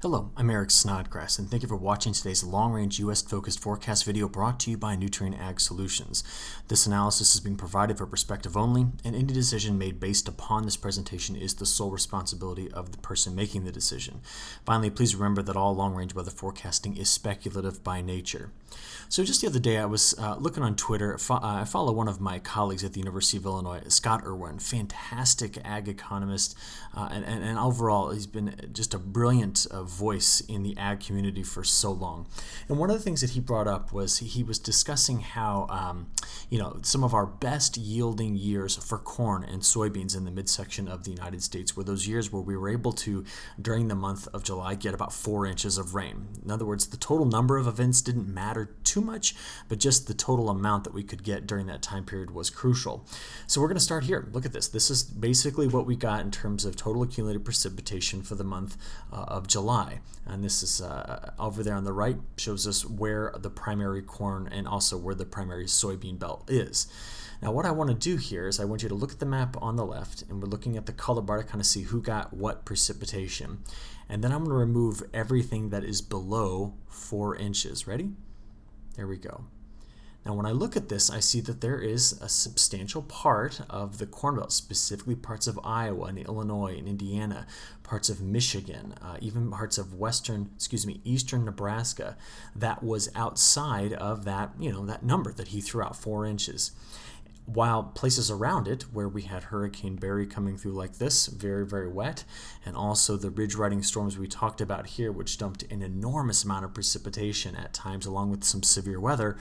Hello, I'm Eric Snodgrass, and thank you for watching today's long-range U.S.-focused forecast video brought to you by Nutrien Ag Solutions. This analysis is being provided for perspective only, and any decision made based upon this presentation is the sole responsibility of the person making the decision. Finally, please remember that all long-range weather forecasting is speculative by nature. So just the other day, I was looking on Twitter. I follow one of my colleagues at the University of Illinois, Scott Irwin, fantastic ag economist, and overall, he's been just a brilliant voice in the ag community for so long. And one of the things that he brought up was he was discussing how some of our best yielding years for corn and soybeans in the midsection of the United States were those years where we were able to, during the month of July, get about 4 inches of rain. In other words, the total number of events didn't matter too much, but just the total amount that we could get during that time period was crucial. So we're going to start here. Look at this. This is basically what we got in terms of total accumulated precipitation for the month of July. And this is over there on the right, shows us where the primary corn and also where the primary soybean belt is. Now what I want to do here is I want you to look at the map on the left, and we're looking at the color bar to kind of see who got what precipitation. And then I'm going to remove everything that is below 4 inches. Ready? There we go. Now when I look at this, I see that there is a substantial part of the Corn Belt, specifically parts of Iowa and Illinois and Indiana, parts of Michigan, even parts of eastern Nebraska, that was outside of that, that number that he threw out, 4 inches. While places around it, where we had Hurricane Barry coming through like this, very, very wet, and also the ridge riding storms we talked about here, which dumped an enormous amount of precipitation at times, along with some severe weather,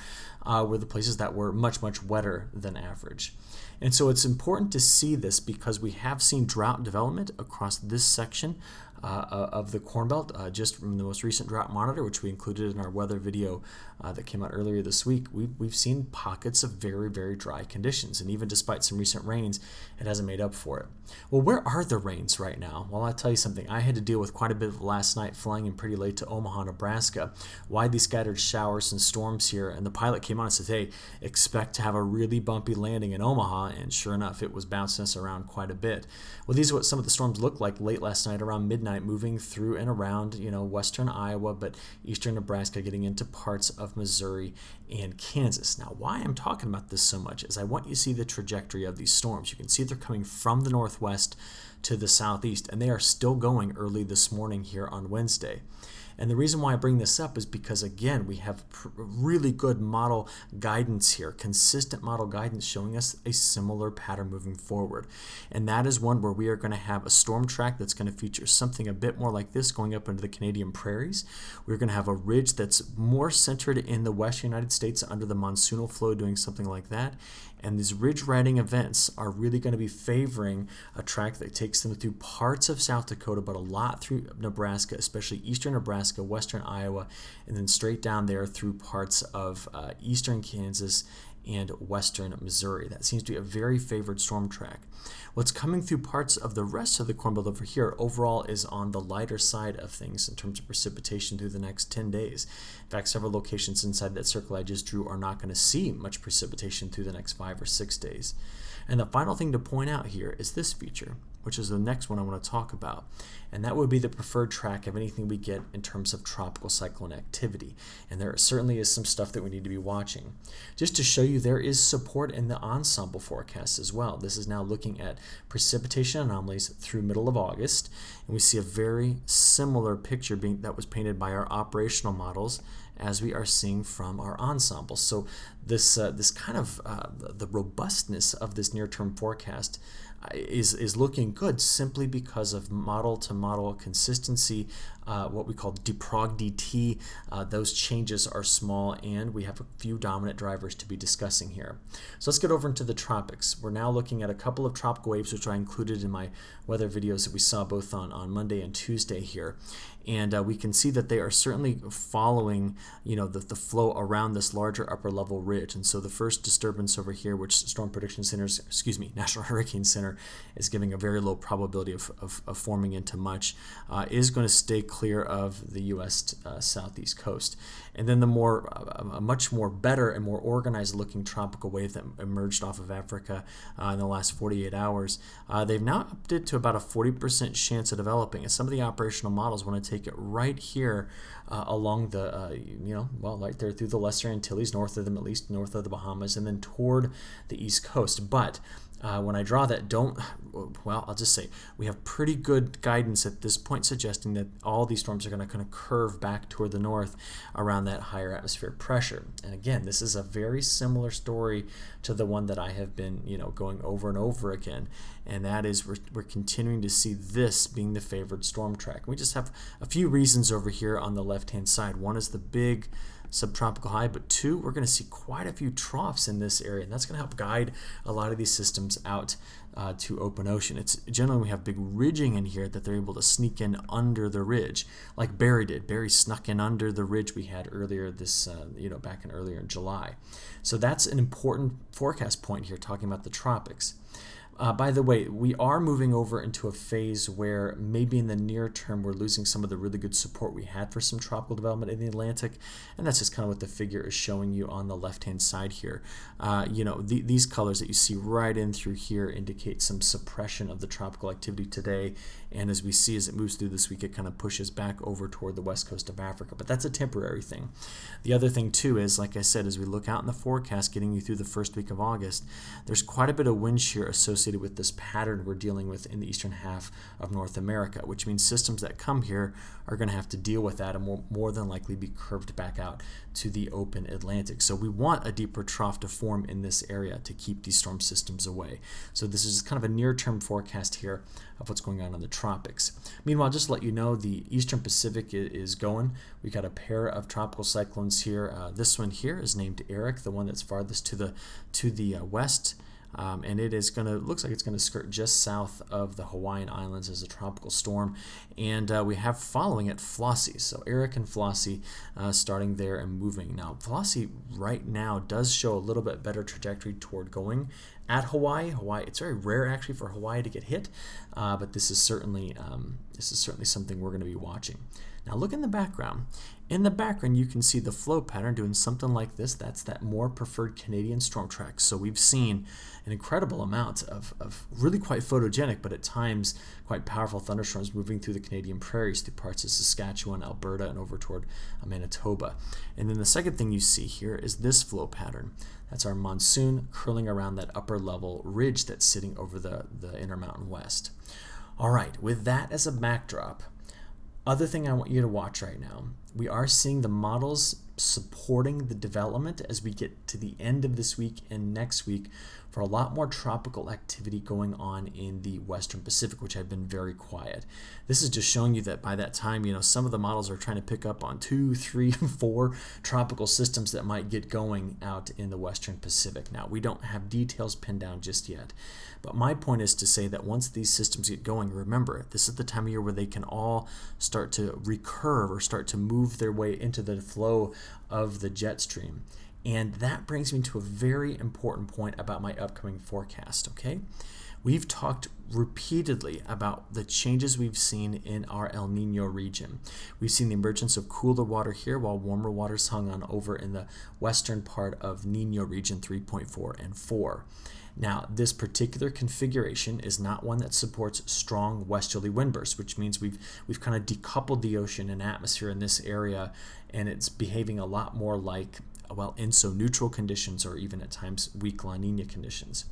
were the places that were much, much wetter than average. And so it's important to see this because we have seen drought development across this section of the Corn Belt, just from the most recent drought monitor, which we included in our weather video that came out earlier this week. We've seen pockets of very, very dry conditions, and even despite some recent rains, it hasn't made up for it. Well, where are the rains right now? Well, I'll tell you something. I had to deal with quite a bit of last night flying in pretty late to Omaha, Nebraska. Widely scattered showers and storms here, and the pilot came on and said, hey, expect to have a really bumpy landing in Omaha, and sure enough, it was bouncing us around quite a bit. Well, these are what some of the storms looked like late last night around midnight, moving through and around, western Iowa, but eastern Nebraska, getting into parts of Missouri and Kansas. Now, why I'm talking about this so much is I want you to see the trajectory of these storms. You can see they're coming from the northwest to the southeast, and they are still going early this morning here on Wednesday. And the reason why I bring this up is because, again, we have really good model guidance here, consistent model guidance showing us a similar pattern moving forward. And that is one where we are going to have a storm track that's going to feature something a bit more like this going up into the Canadian prairies. We're going to have a ridge that's more centered in the western United States under the monsoonal flow doing something like that. And these ridge riding events are really going to be favoring a track that takes them through parts of South Dakota, but a lot through Nebraska, especially eastern Nebraska, western Iowa, and then straight down there through parts of eastern Kansas and western Missouri. That seems to be a very favored storm track. What's coming through parts of the rest of the Corn Belt over here overall is on the lighter side of things in terms of precipitation through the next 10 days. In fact, several locations inside that circle I just drew are not going to see much precipitation through the next 5 or 6 days. And the final thing to point out here is this feature, which is the next one I want to talk about. And that would be the preferred track of anything we get in terms of tropical cyclone activity. And there certainly is some stuff that we need to be watching. Just to show you, there is support in the ensemble forecast as well. This is now looking at precipitation anomalies through middle of August. And we see a very similar picture that was painted by our operational models as we are seeing from our ensemble. So this kind of the robustness of this near-term forecast is looking good simply because of model-to-model consistency, what we call deprog DT. Those changes are small, and we have a few dominant drivers to be discussing here. So let's get over into the tropics. We're now looking at a couple of tropical waves, which I included in my weather videos that we saw both on Monday and Tuesday here. And we can see that they are certainly following, the flow around this larger upper level ridge. And so the first disturbance over here, which National Hurricane Center center is giving a very low probability of forming into much, is going to stay clear of the U.S. Southeast coast. And then the a much more better and more organized looking tropical wave that emerged off of Africa in the last 48 hours, they've now upped it to about a 40% chance of developing. And some of the operational models want to take it right here along the, right there through the Lesser Antilles, north of the Middle East, north of the Bahamas, and then toward the East Coast. But when I draw that, I'll just say we have pretty good guidance at this point suggesting that all these storms are going to kind of curve back toward the north around that higher atmospheric pressure. And again, this is a very similar story to the one that I have been, going over and over again. And that is we're continuing to see this being the favored storm track. We just have a few reasons over here on the left-hand side. One is the big subtropical high, but two, we're going to see quite a few troughs in this area, and that's going to help guide a lot of these systems out to open ocean. It's generally we have big ridging in here that they're able to sneak in under the ridge, like Barry did. Barry snuck in under the ridge we had earlier this, earlier in July. So that's an important forecast point here, talking about the tropics. By the way, we are moving over into a phase where maybe in the near term we're losing some of the really good support we had for some tropical development in the Atlantic, and that's just kind of what the figure is showing you on the left-hand side here. These colors that you see right in through here indicate some suppression of the tropical activity today, and as we see as it moves through this week, it kind of pushes back over toward the west coast of Africa, but that's a temporary thing. The other thing too is, like I said, as we look out in the forecast getting you through the first week of August, there's quite a bit of wind shear associated with this pattern we're dealing with in the eastern half of North America, which means systems that come here are going to have to deal with that and will more than likely be curved back out to the open Atlantic. So we want a deeper trough to form in this area to keep these storm systems away. So this is kind of a near-term forecast here of what's going on in the tropics. Meanwhile, just to let you know, the eastern Pacific is going. We've got a pair of tropical cyclones here. This one here is named Eric, the one that's farthest to the west. And it is looks like it's going to skirt just south of the Hawaiian Islands as a tropical storm. And we have following it Flossie. So Eric and Flossie starting there and moving. Now, Flossie right now does show a little bit better trajectory toward going at Hawaii. It's very rare actually for Hawaii to get hit, but this is certainly something we're going to be watching. Now look in the background. In the background, you can see the flow pattern doing something like this. That's that more preferred Canadian storm track. So we've seen an incredible amount of really quite photogenic, but at times quite powerful thunderstorms moving through the Canadian prairies through parts of Saskatchewan, Alberta, and over toward Manitoba. And then the second thing you see here is this flow pattern. That's our monsoon curling around that upper level ridge that's sitting over the Intermountain West. All right, with that as a backdrop, other thing I want you to watch right now, we are seeing the models supporting the development as we get to the end of this week and next week for a lot more tropical activity going on in the Western Pacific, which had been very quiet. This is just showing you that by that time, some of the models are trying to pick up on 2, 3, 4 tropical systems that might get going out in the Western Pacific. Now, we don't have details pinned down just yet, but my point is to say that once these systems get going, remember, this is the time of year where they can all start to recurve or start to move their way into the flow of the jet stream. And that brings me to a very important point about my upcoming forecast, okay? We've talked repeatedly about the changes we've seen in our El Nino region. We've seen the emergence of cooler water here while warmer waters hung on over in the western part of Nino region 3.4 and 4. Now, this particular configuration is not one that supports strong westerly wind bursts, which means we've kind of decoupled the ocean and atmosphere in this area, and it's behaving a lot more like, INSO-neutral conditions or even at times weak La Nina conditions.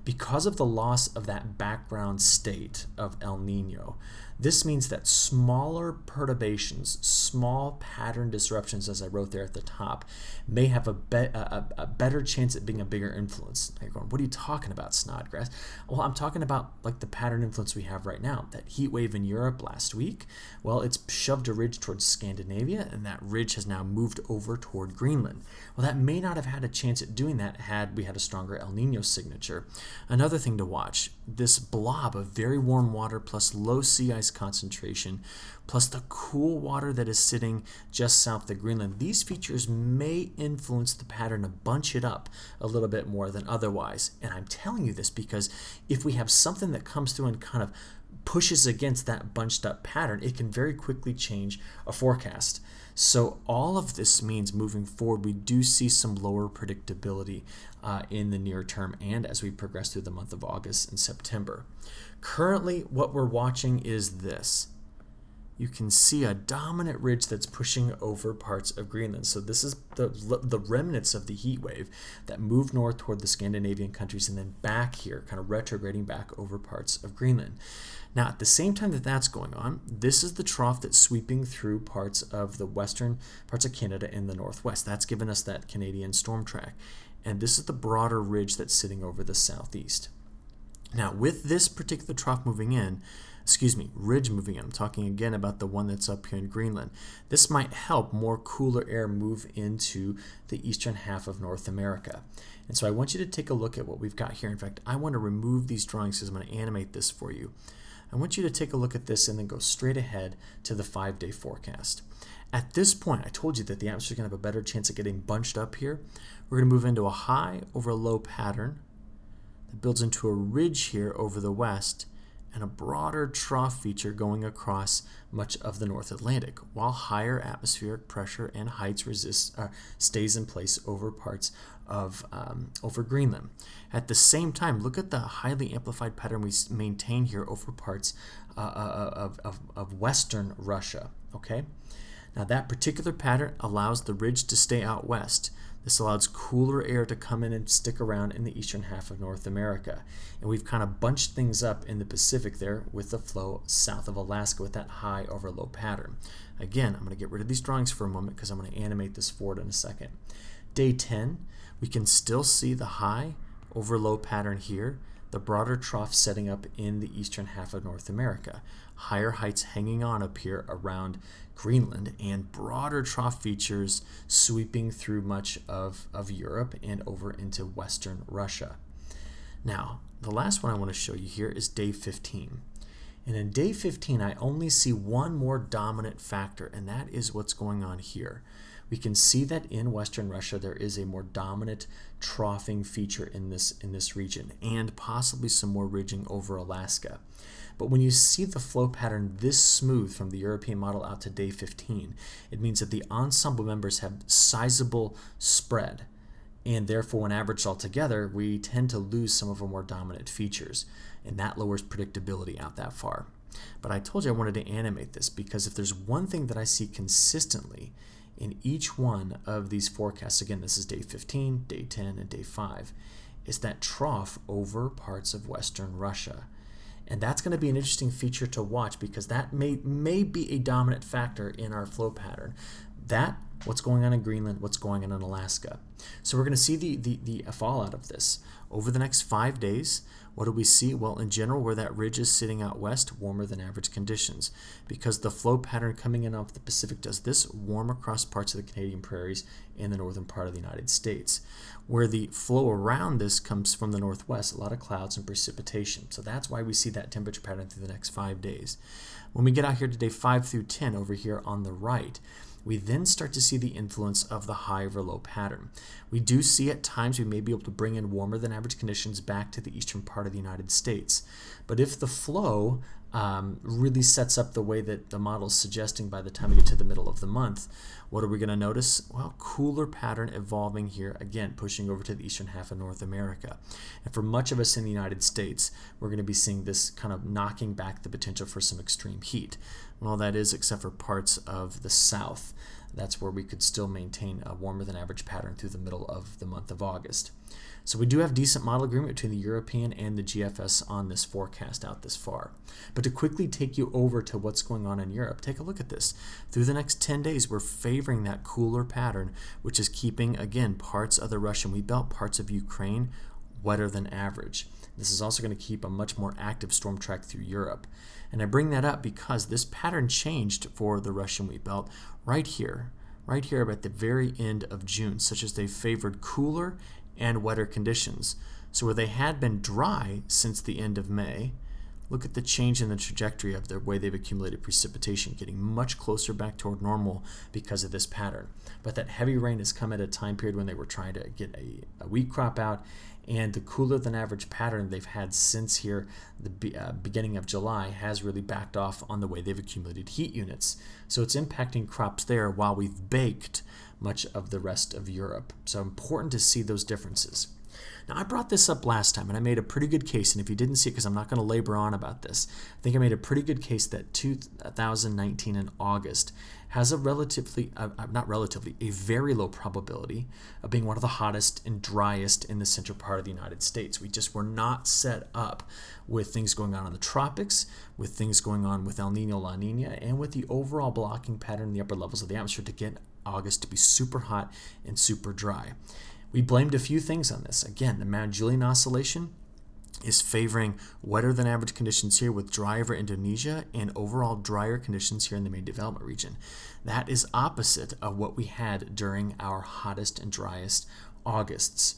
Because of the loss of that background state of El Nino, this means that smaller perturbations, small pattern disruptions, as I wrote there at the top, may have a better chance at being a bigger influence. Now you're going, what are you talking about, Snodgrass? Well, I'm talking about like the pattern influence we have right now. That heat wave in Europe last week, well, it's shoved a ridge towards Scandinavia, and that ridge has now moved over toward Greenland. Well, that may not have had a chance at doing that had we had a stronger El Nino signature. Another thing to watch, this blob of very warm water plus low sea ice ice concentration, plus the cool water that is sitting just south of Greenland, these features may influence the pattern to bunch it up a little bit more than otherwise. And I'm telling you this because if we have something that comes through and kind of pushes against that bunched up pattern, it can very quickly change a forecast. So all of this means moving forward, we do see some lower predictability in the near term and as we progress through the month of August and September. Currently, what we're watching is this. You can see a dominant ridge that's pushing over parts of Greenland. So this is the remnants of the heat wave that moved north toward the Scandinavian countries and then back here, kind of retrograding back over parts of Greenland. Now, at the same time that that's going on, this is the trough that's sweeping through parts of the western parts of Canada and the northwest. That's given us that Canadian storm track. And this is the broader ridge that's sitting over the southeast. Now, with this particular trough moving in, ridge moving in, I'm talking again about the one that's up here in Greenland. This might help more cooler air move into the eastern half of North America. And so I want you to take a look at what we've got here. In fact, I want to remove these drawings because I'm going to animate this for you. I want you to take a look at this and then go straight ahead to the 5-day forecast. At this point, I told you that the atmosphere is going to have a better chance of getting bunched up here. We're going to move into a high over a low pattern that builds into a ridge here over the west and a broader trough feature going across much of the North Atlantic, while higher atmospheric pressure and heights stays in place over parts of over Greenland. At the same time, look at the highly amplified pattern we maintain here over parts of western Russia. Okay, now that particular pattern allows the ridge to stay out west. This allows cooler air to come in and stick around in the eastern half of North America. And we've kind of bunched things up in the Pacific there with the flow south of Alaska with that high over low pattern. Again, I'm going to get rid of these drawings for a moment because I'm going to animate this forward in a second. Day 10, we can still see the high over low pattern here, the broader trough setting up in the eastern half of North America. Higher heights hanging on up here around Greenland and broader trough features sweeping through much of Europe and over into western Russia. Now, the last one I want to show you here is day 15. And in day 15, I only see one more dominant factor, and that is what's going on here. We can see that in western Russia there is a more dominant troughing feature in this region and possibly some more ridging over Alaska. But when you see the flow pattern this smooth from the European model out to day 15, it means that the ensemble members have sizable spread, and therefore when averaged all together, we tend to lose some of our more dominant features, and that lowers predictability out that far. But I told you I wanted to animate this because if there's one thing that I see consistently in each one of these forecasts, again, this is day 15, day 10, and day 5, is that trough over parts of western Russia. And that's going to be an interesting feature to watch because that may be a dominant factor in our flow pattern. That, what's going on in Greenland, what's going on in Alaska. So we're going to see the fallout of this. Over the next 5 days, what do we see? Well, in general, where that ridge is sitting out west, warmer than average conditions. Because the flow pattern coming in off the Pacific does this, warm across parts of the Canadian prairies and the northern part of the United States. Where the flow around this comes from the northwest, a lot of clouds and precipitation. So that's why we see that temperature pattern through the next 5 days. When we get out here to day 5 through 10 over here on the right, we then start to see the influence of the high over low pattern. We do see at times we may be able to bring in warmer than average conditions back to the eastern part of the United States. But if the flow really sets up the way that the model is suggesting by the time we get to the middle of the month, what are we going to notice? Well, cooler pattern evolving here, again, pushing over to the eastern half of North America. And for much of us in the United States, we're going to be seeing this kind of knocking back the potential for some extreme heat. Well, that is except for parts of the south. That's where we could still maintain a warmer than average pattern through the middle of the month of August. So we do have decent model agreement between the European and the GFS on this forecast out this far. But to quickly take you over to what's going on in Europe, take a look at this. Through the next 10 days, we're favoring that cooler pattern, which is keeping, again, parts of the Russian wheat belt, parts of Ukraine, wetter than average. This is also going to keep a much more active storm track through Europe. And I bring that up because this pattern changed for the Russian wheat belt right here at the very end of June, such as they favored cooler and wetter conditions. So where they had been dry since the end of May, look at the change in the trajectory of the way they've accumulated precipitation, getting much closer back toward normal because of this pattern. But that heavy rain has come at a time period when they were trying to get a wheat crop out, and the cooler than average pattern they've had since here the beginning of July has really backed off on the way they've accumulated heat units. So it's impacting crops there while we've baked much of the rest of Europe. So important to see those differences. Now, I brought this up last time, and I made a pretty good case, and if you didn't see it, because I'm not going to labor on about this, I think I made a pretty good case that 2019 in August has a a very low probability of being one of the hottest and driest in the central part of the United States. We just were not set up with things going on in the tropics, with things going on with El Nino, La Nina, and with the overall blocking pattern in the upper levels of the atmosphere to get August to be super hot and super dry. We blamed a few things on this. Again, the Mount Julian Oscillation is favoring wetter than average conditions here with dry over Indonesia and overall drier conditions here in the main development region. That is opposite of what we had during our hottest and driest Augusts.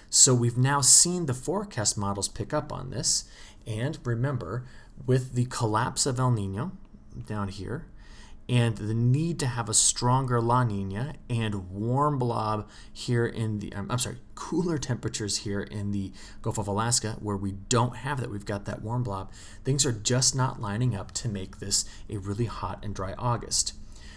So we've now seen the forecast models pick up on this, and remember, with the collapse of El Nino down here, and the need to have a stronger La Nina and warm blob here in the, cooler temperatures here in the Gulf of Alaska where we don't have that, we've got that warm blob, things are just not lining up to make this a really hot and dry August.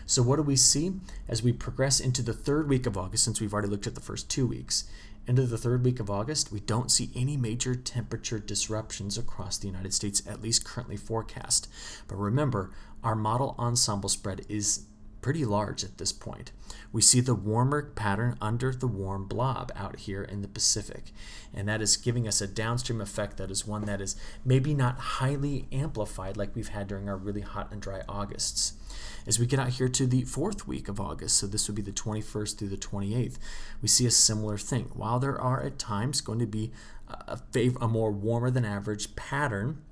So what do we see as we progress into the third week of August, since we've already looked at the first 2 weeks? Into the third week of August, we don't see any major temperature disruptions across the United States, at least currently forecast. But remember, our model ensemble spread is pretty large at this point. We see the warmer pattern under the warm blob out here in the Pacific, and that is giving us a downstream effect that is one that is maybe not highly amplified like we've had during our really hot and dry Augusts. As we get out here to the fourth week of August, so this would be the 21st through the 28th, we see a similar thing. While there are at times going to be a more warmer than average pattern,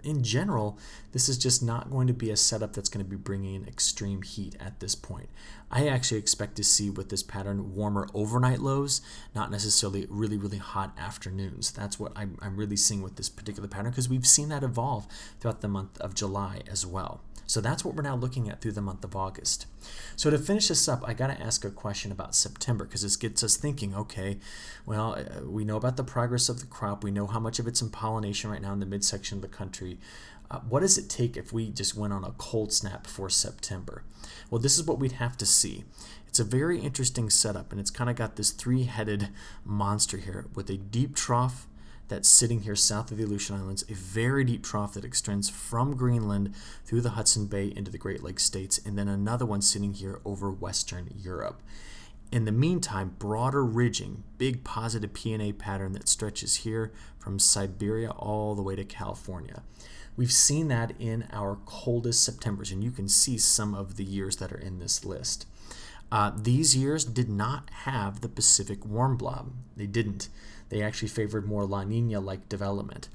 in general, this is just not going to be a setup that's going to be bringing in extreme heat at this point. I actually expect to see with this pattern warmer overnight lows, not necessarily really, really hot afternoons. That's what I'm really seeing with this particular pattern, because we've seen that evolve throughout the month of July as well. So that's what we're now looking at through the month of August. So to finish this up, I got to ask a question about September, because this gets us thinking, okay, well, we know about the progress of the crop. We know how much of it's in pollination right now in the midsection of the country. What does it take if we just went on a cold snap for September? Well, this is what we'd have to see. It's a very interesting setup, and it's kind of got this three-headed monster here with a deep trough that's sitting here south of the Aleutian Islands, a very deep trough that extends from Greenland through the Hudson Bay into the Great Lakes states, and then another one sitting here over Western Europe. In the meantime, broader ridging, big positive P&A pattern that stretches here from Siberia all the way to California. We've seen that in our coldest Septembers, and you can see some of the years that are in this list. These years did not have the Pacific warm blob. They didn't. They actually favored more La Nina-like development.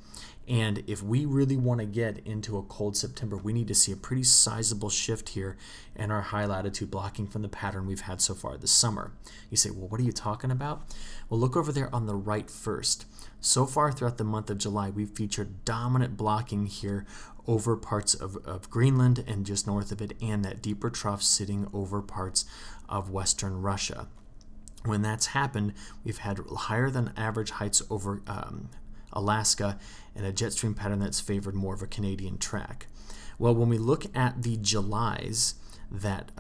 And if we really want to get into a cold September, we need to see a pretty sizable shift here in our high latitude blocking from the pattern we've had so far this summer. You say, well, what are you talking about? Well, look over there on the right first. So far throughout the month of July, we've featured dominant blocking here over parts of Greenland and just north of it, and that deeper trough sitting over parts of Western Russia. When that's happened, we've had higher than average heights over Alaska and a jet stream pattern that's favored more of a Canadian track. Well, when we look at the Julys that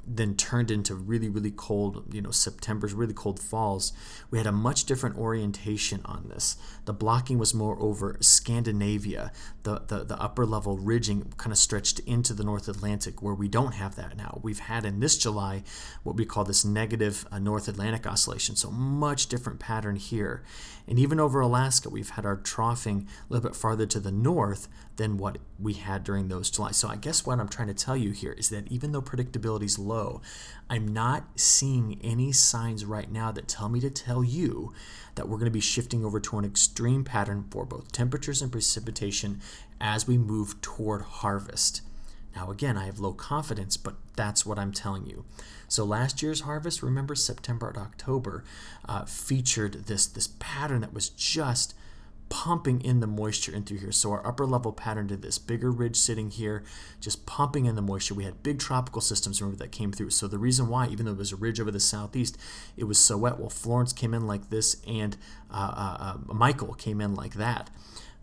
then turned into really, really cold, September's really cold falls, we had a much different orientation on this. The blocking was more over Scandinavia. The upper level ridging kind of stretched into the North Atlantic, where we don't have that now. We've had in this July what we call this negative North Atlantic oscillation, so much different pattern here. And even over Alaska, we've had our troughing a little bit farther to the north than what we had during those July. So I guess what I'm trying to tell you here is that even though predictability is low, I'm not seeing any signs right now that tell me to tell you that we're going to be shifting over to an extreme pattern for both temperatures and precipitation as we move toward harvest. Now again, I have low confidence, but that's what I'm telling you. So last year's harvest, remember September and October, featured this pattern that was just pumping in the moisture in through here. So our upper level pattern did this bigger ridge sitting here, just pumping in the moisture. We had big tropical systems, remember, that came through. So the reason why, even though there was a ridge over the southeast, it was so wet. Well, Florence came in like this, and Michael came in like that.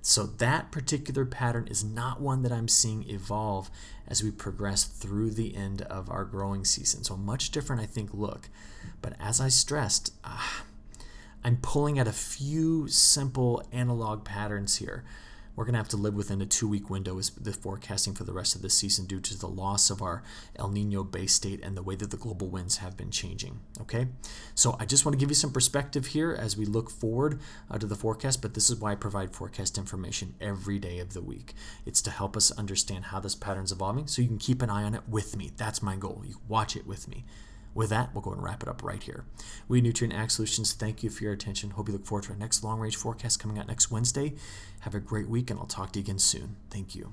So that particular pattern is not one that I'm seeing evolve as we progress through the end of our growing season. So much different, I think, look. But as I stressed, I'm pulling at a few simple analog patterns here. We're going to have to live within a 2-week window as the forecasting for the rest of the season due to the loss of our El Nino base state and the way that the global winds have been changing. Okay, so I just want to give you some perspective here as we look forward to the forecast, but this is why I provide forecast information every day of the week. It's to help us understand how this pattern's evolving so you can keep an eye on it with me. That's my goal. You watch it with me. With that, we'll go and wrap it up right here. We at Nutrien Ag Solutions, thank you for your attention. Hope you look forward to our next long-range forecast coming out next Wednesday. Have a great week, and I'll talk to you again soon. Thank you.